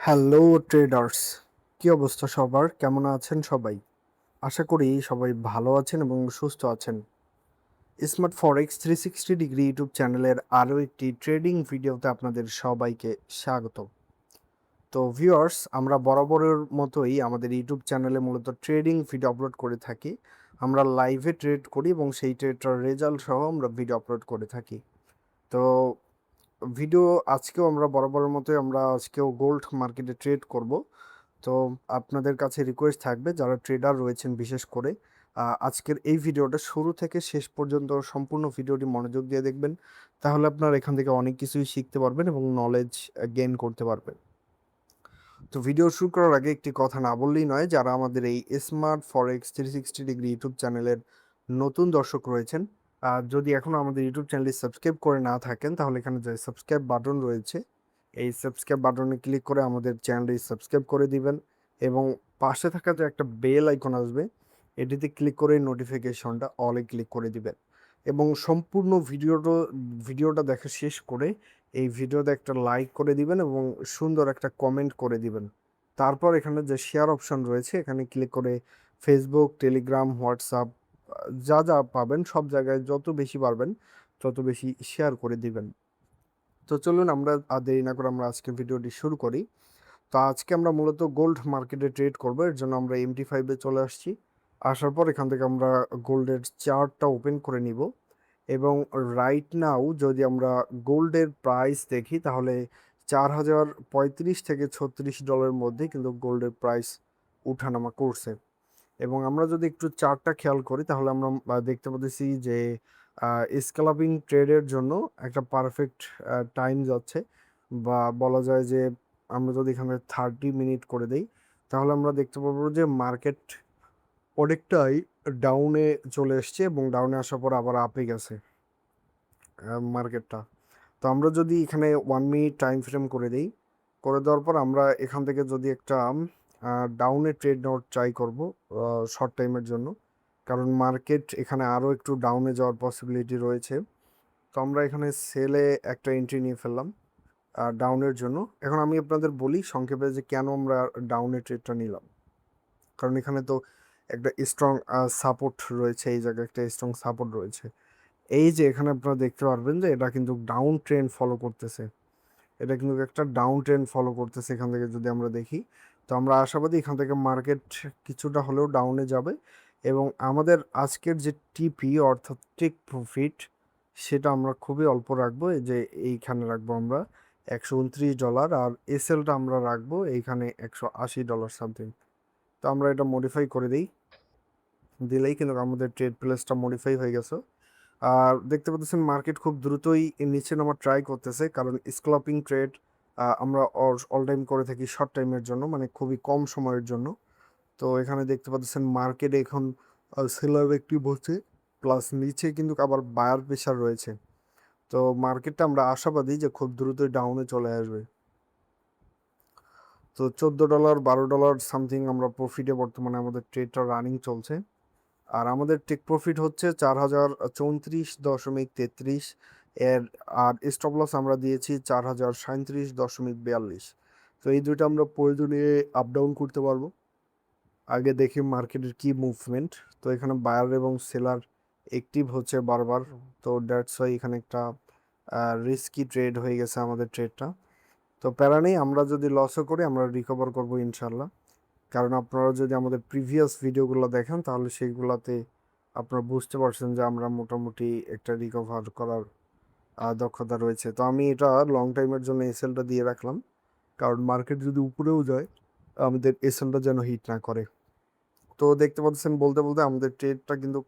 Hello traders, কি অবস্থা সবার? কেমন আছেন সবাই? আশা করি সবাই ভালো আছেন এবং সুস্থ আছেন। স্মার্ট ফরেক্স 360 ডিগ্রি ইউটিউব চ্যানেলের আরও একটি ট্রেডিং ভিডিওতে আপনাদের সবাইকে স্বাগত। তো ভিউয়ার্স, আমরা বরাবরের মতোই আমাদের ইউটিউব চ্যানেলে মূলত ট্রেডিং ভিডিও আপলোড করে থাকি। আমরা লাইভে ট্রেড করি এবং সেই ট্রেডটার রেজাল্ট সহ আমরা ভিডিও আপলোড করে থাকি। তো ভিডিও আজকেও আমরা বরাবরের মতোই আমরা আজকেও গোল্ড মার্কেটে ট্রেড করব। তো আপনাদের কাছে রিকোয়েস্ট থাকবে যারা ট্রেডার রয়েছেন বিশেষ করে আজকের এই ভিডিওটা শুরু থেকে শেষ পর্যন্ত সম্পূর্ণ ভিডিওটি মনোযোগ দিয়ে দেখবেন। তাহলে আপনারা এখান থেকে অনেক কিছুই শিখতে পারবেন এবং নলেজ গেইন করতে পারবেন। তো ভিডিও শুরু করার আগে একটি কথা না বললেই নয়, যারা আমাদের এই স্মার্ট ফরেক্স 360 ডিগ্রি ইউটিউব চ্যানেলের নতুন দর্শক রয়েছেন, যদি এখনও আমাদের ইউটিউব চ্যানেলটি সাবস্ক্রাইব করে না থাকেন তাহলে এখানে যে সাবস্ক্রাইব বাটন রয়েছে এই সাবস্ক্রাইব বাটনে ক্লিক করে আমাদের চ্যানেলটি সাবস্ক্রাইব করে দিবেন এবং পাশে থাকা যে একটা বেল আইকন আসবে এটিতে ক্লিক করে নোটিফিকেশনটা অলে ক্লিক করে দিবেন এবং সম্পূর্ণ ভিডিওটা দেখা শেষ করে এই ভিডিওতে একটা লাইক করে দিবেন এবং সুন্দর একটা কমেন্ট করে দিবেন। তারপর এখানে যে শেয়ার অপশন রয়েছে এখানে ক্লিক করে ফেসবুক, টেলিগ্রাম, হোয়াটসঅ্যাপ যা যা পাবেন সব জায়গায় যত বেশি পারবেন তত বেশি শেয়ার করে দিবেন। তো চলুন আমরা আর দেরি না করে আমরা আজকের ভিডিওটি শুরু করি। তো আজকে আমরা মূলত গোল্ড মার্কেটে ট্রেড করবো, এর জন্য আমরা MT5-এ চলে আসছি। আসার পর এখান থেকে আমরা গোল্ডের চার্টটা ওপেন করে নিব এবং রাইট নাও যদি আমরা গোল্ডের প্রাইস দেখি তাহলে 4035 থেকে $36 মধ্যে কিন্তু গোল্ডের প্রাইস উঠানামা করছে। এবং আমরা যদি একটু চার্টটা খেয়াল করি তাহলে আমরা দেখতে পাচ্ছি যে স্ক্যালপিং ট্রেডের জন্য একটা পারফেক্ট টাইম যাচ্ছে, বা বলা যায় যে আমরা যদি এখানে 30 মিনিট করে দেই তাহলে আমরা দেখতে পাবো যে মার্কেট অনেকটাই ডাউনে চলে এসছে এবং ডাউনে আসার পর আবার আপে গেছে মার্কেটটা। তো আমরা যদি এখানে 1 মিনিট টাইম ফ্রেম করে দিই, করে দেওয়ার পর আমরা এখান থেকে যদি একটা ডাউনে ট্রেড নেওয়ার ট্রাই করব শর্ট টাইমের জন্য, কারণ মার্কেট এখানে আরও একটু ডাউনে যাওয়ার পসিবিলিটি রয়েছে। তো আমরা এখানে সেলে একটা এন্ট্রি নিয়ে ফেললাম ডাউনের জন্য। এখন আমি আপনাদের বলি সংক্ষেপে যে কেন আমরা ডাউনে ট্রেডটা নিলাম। কারণ এখানে তো একটা স্ট্রং সাপোর্ট রয়েছে, এই জায়গায় একটা স্ট্রং সাপোর্ট রয়েছে। এই যে এখানে আপনারা দেখতে পারবেন যে এটা কিন্তু ডাউন ট্রেন্ড ফলো করতেছে, এটা কিন্তু একটা ডাউন ট্রেন্ড ফলো করতেছে। এখান থেকে যদি আমরা দেখি তো আমরা আশাবাদী এখান থেকে মার্কেট কিছুটা হলেও ডাউনে যাবে এবং আমাদের আজকের যে টিপি অর্থাৎ টেক প্রফিট সেটা আমরা খুবই অল্প রাখবো, এই যে এইখানে রাখবো আমরা $129 আর এসএলটা আমরা রাখবো এইখানে $180 সামথিং। তো আমরা এটা মডিফাই করে দিই, দিলেই কিন্তু আমাদের ট্রেড প্লেসটা মডিফাই হয়ে গেছে। আর দেখতে পাচ্ছেন মার্কেট খুব দ্রুতই নিচে নামার ট্রাই করতেছে, কারণ স্ক্যালপিং ট্রেড আমরা অল টাইম করে থাকি শর্ট টাইমের জন্য, মানে খুবই কম সময়ের জন্য। তো এখানে দেখতে পাচ্ছেন মার্কেট এখন সেলার অ্যাক্টিভ হচ্ছে, প্লাস নিচে কিন্তু আবার বায়ার প্রেশার রয়েছে। তো মার্কেটটা আমরা আশাবাদী যে খুব দ্রুতই ডাউনে চলে আসবে। তো $14 $12 সামথিং আমরা প্রফিটে বর্তমানে আমাদের ট্রেডটা রানিং চলছে। আর আমাদের টেক প্রফিট হচ্ছে 4034.33 এর। আর স্টপ লস আমরা দিয়েছি 4037.42। তো এই দুইটা আমরা প্রয়োজনে আপ ডাউন করতে পারবো। আগে দেখি মার্কেটের কি মুভমেন্ট। তো এখানে বায়ার এবং সেলার অ্যাক্টিভ হচ্ছে বারবার, তো দ্যাটস ওয়াই এখানে একটা রিস্কি ট্রেড হয়ে গেছে আমাদের ট্রেডটা। তো প্যারা নেই, আমরা যদি লসও করি আমরা রিকভার করবো ইনশাল্লাহ। কারণ আপনারা যদি আমাদের প্রিভিয়াস ভিডিওগুলো দেখেন তাহলে সেইগুলাতে আপনারা বুঝতে পারছেন যে আমরা মোটামুটি একটা রিকভার করার দক্ষতা রয়েছে। তো আমি এটা লং টাইমের জন্য এসএলটা দিয়ে রাখলাম, কারণ মার্কেট যদি উপরেও যায় আমাদের এসএলটা যেন হিট না করে। তো দেখতে পাচ্ছেন বলতে বলতে আমাদের ট্রেডটা কিন্তু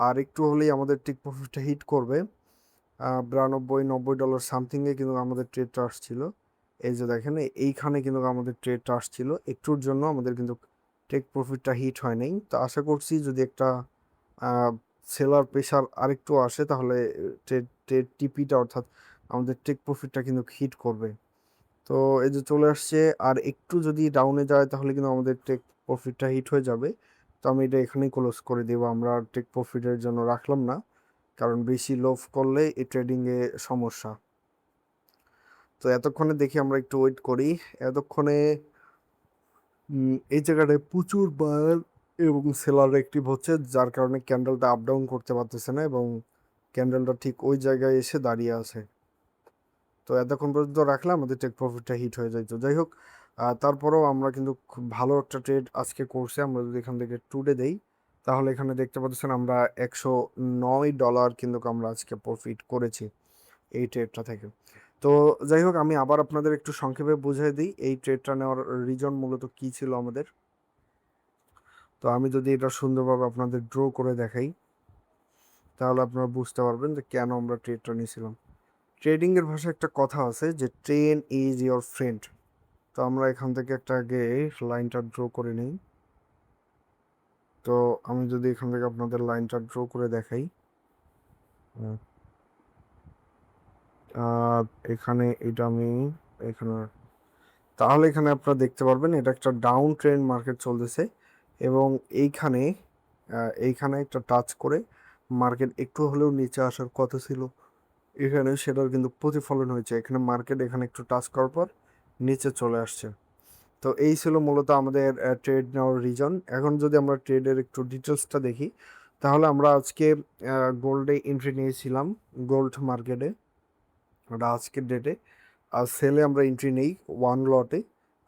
আর একটু হলেই আমাদের টেক প্রফিটটা হিট করবে। 92-90 ডলার সামথিংয়ে কিন্তু আমাদের ট্রেডটা আসছিল। এই যে দেখেন এইখানে কিন্তু আমাদের ট্রেডটা আসছিল, একটুর জন্য আমাদের কিন্তু টেক প্রফিটটা হিট হয় নাই। তো আশা করছি যদি একটা সেলার প্রেশার আরেকটু আসে তাহলে ট্রেড ট্রেড টিপিটা অর্থাৎ আমাদের টেক প্রফিটটা কিন্তু হিট করবে। তো এই যে চলে আসছে, আর একটু যদি ডাউনে যায় তাহলে কিন্তু আমাদের টেক প্রফিটটা হিট হয়ে যাবে। তো আমি এটা এখানেই ক্লোজ করে দেবো, আমরা টেক প্রফিটের জন্য রাখলাম না, কারণ বেশি লোভ করলে এই ট্রেডিংয়ে সমস্যা। তো এতক্ষণে দেখি আমরা একটু ওয়েট করি। এতক্ষণে এই জায়গাটায় প্রচুর বায়ার এবং সেলার অ্যাক্টিভ হচ্ছে, যার কারণে ক্যান্ডেলটা আপ ডাউন করতে পারতেছে না এবং ক্যান্ডেলটা ঠিক ওই জায়গায় এসে দাঁড়িয়ে আছে। তো এতক্ষণ পর্যন্ত রাখলে আমাদের টেক প্রফিটটা হিট হয়ে যাইতো। যাই হোক, তারপরেও আমরা কিন্তু খুব ভালো একটা ট্রেড আজকে করছি। আমরা যদি এখান থেকে টুডে দেই, তাহলে এখানে দেখতে পাচ্ছেন আমরা $109 কিন্তু আমরা আজকে প্রফিট করেছি এই ট্রেডটা থেকে। তো যাই হোক, আমি আবার আপনাদের একটু সংক্ষেপে বুঝিয়ে দিই এই ট্রেডটা নেওয়ার রিজন মূলত কী ছিল আমাদের। তো আমি যদি এটা সুন্দরভাবে আপনাদের ড্র করে দেখাই, তাহলে আপনারা বুঝতে পারবেন যে কেন আমরা ট্রেডটা নিয়েছিলাম। ট্রেডিংয়ের ভাষায় একটা কথা আছে যে ট্রেন ইজ ইয়োর ফ্রেন্ড। তো আমরা এখান থেকে একটা আগে লাইনটা ড্র করে নিই। তো আমি যদি এখান থেকে আপনাদের লাইনটা ড্র করে দেখাই, এখানে এটা আমি এখানে, তাহলে এখানে আপনারা দেখতে পারবেন এটা একটা ডাউন ট্রেন্ড মার্কেট চলতেছে এবং এইখানে এইখানে একটা টাচ করে মার্কেট একটু হলেও নিচে আসার কথা ছিল, এখানে সেটার কিন্তু প্রতিফলন হয়েছে। এখানে মার্কেট এখানে একটু টাচ করার পর নিচে চলে আসছে। তো এই ছিল মূলত আমাদের ট্রেড নেওয়ার রিজন। এখন যদি আমরা ট্রেডের একটু ডিটেলসটা দেখি, তাহলে আমরা আজকে গোল্ডে এন্ট্রি নিয়েছিলাম, গোল্ড মার্কেটে ওটা আজকের ডেটে। আর সেলে আমরা এন্ট্রি নেই 1 লটে।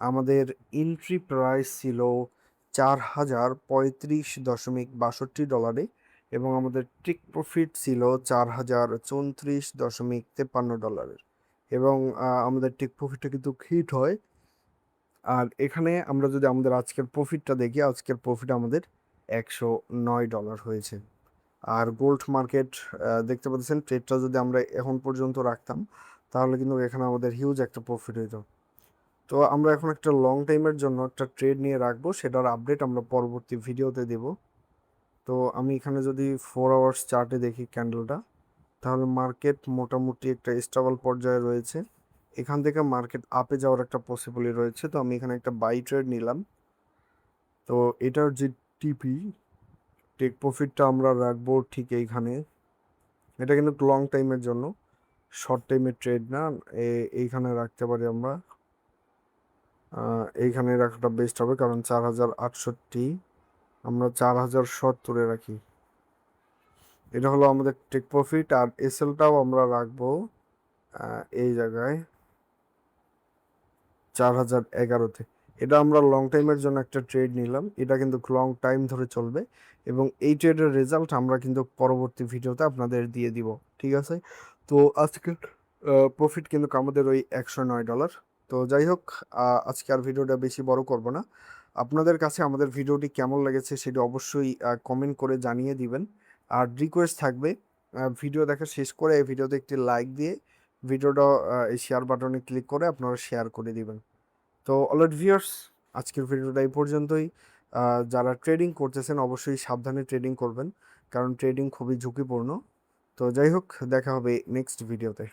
আমাদের এন্ট্রি প্রাইস ছিল $4035.62 এবং আমাদের টেক প্রফিট ছিল $4034.53 এবং আমাদের টেক প্রফিটটা কিন্তু হিট হয়। আর এখানে আমরা যদি আমাদের আজকের প্রফিটটা দেখি, আজকের প্রফিট আমাদের $109 হয়েছে। আর গোল্ড মার্কেট দেখতে পাচ্ছেন, ট্রেডটা যদি আমরা এখন পর্যন্ত রাখতাম তাহলে কিন্তু এখানে আমাদের হিউজ একটা প্রফিট হইতো। তো আমরা এখন একটা লং টাইমের জন্য একটা ট্রেড নিয়ে রাখবো, সেটার আপডেট আমরা পরবর্তী ভিডিওতে দেব। তো আমি এখানে যদি 4 আওয়ার্স চার্টে দেখি ক্যান্ডেলটা, তাহলে মার্কেট মোটামুটি একটা স্টেবল পর্যায়ে রয়েছে। এখান থেকে মার্কেট আপে যাওয়ার একটা পসিবিলিটি রয়েছে। তো আমি এখানে একটা বাই ট্রেড নিলাম। তো এটার যে টিপি টেক প্রফিটটা আমরা রাখবো ঠিক এইখানে। এটা কিন্তু লং টাইমের জন্য, শর্ট টাইমের ট্রেড না। এইখানে রাখতে পারি আমরা, এইখানে রাখাটা বেস্ট হবে, কারণ 4068 আমরা 4070-এ রাখি। এটা হলো আমাদের টেক প্রফিট। আর এসএলটাও আমরা রাখবো এই জায়গায় 4011-তে। এটা আমরা লং টাইমের জন্য একটা ট্রেড নিলাম, এটা কিন্তু লং টাইম ধরে চলবে এবং এই ট্রেডের রেজাল্ট আমরা কিন্তু পরবর্তী ভিডিওতে আপনাদের দিয়ে দিব, ঠিক আছে? তো আজকের প্রফিট কিন্তু আমাদের ওই $109। তো যাই হোক, আজকে আর ভিডিওটা বেশি বড় করব না। আপনাদের কাছে আমাদের ভিডিওটি কেমন লেগেছে সেটা অবশ্যই কমেন্ট করে জানিয়ে দিবেন। আর রিকোয়েস্ট থাকবে, ভিডিও দেখা শেষ করে এই ভিডিওতে একটি লাইক দিয়ে ভিডিওটা এই শেয়ার বাটনে ক্লিক করে আপনারা শেয়ার করে দিবেন। তো অলরেডি ভিউয়ার্স, আজকের ভিডিওটা এই পর্যন্তই। যারা ট্রেডিং করতেছেন অবশ্যই সাবধানে ট্রেডিং করবেন, কারণ ট্রেডিং খুবই ঝুঁকিপূর্ণ। তো যাই হোক, দেখা হবে নেক্সট ভিডিওতে।